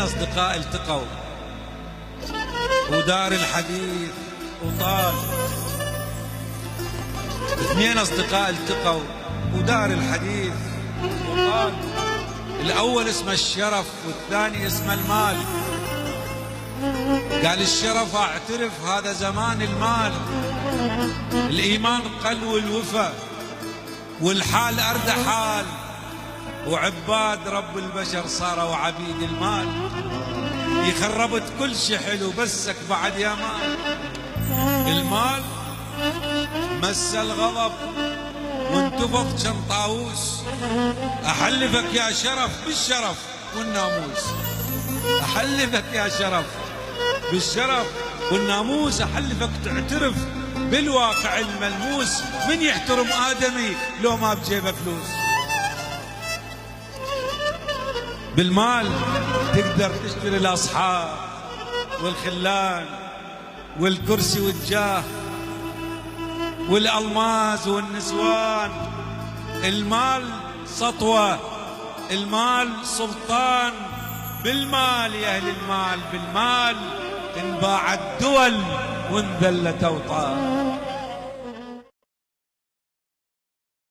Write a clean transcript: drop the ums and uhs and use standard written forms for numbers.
أصدقاء التقوا ودار الحديث وطال. اثنين أصدقاء التقوا ودار الحديث وطال. الأول اسمه الشرف والثاني اسمه المال. قال الشرف اعترف هذا زمان المال، الإيمان قل والوفا والحال أرد حال، وعباد رب البشر صاروا عبيد المال. يخربت كل شي حلو بسك بعد يا مال. المال مس الغضب وانتفض كم طاووس. أحلفك يا شرف بالشرف والناموس، أحلفك يا شرف بالشرف والناموس، أحلفك تعترف بالواقع الملموس. من يحترم آدمي لو ما بجيبه فلوس؟ بالمال تقدر تشتري الأصحاب والخلان والكرسي والجاه والألماس والنسوان. المال سطوة، المال سلطان. بالمال يا أهل المال، بالمال انباعت دول وانذلت أوطان.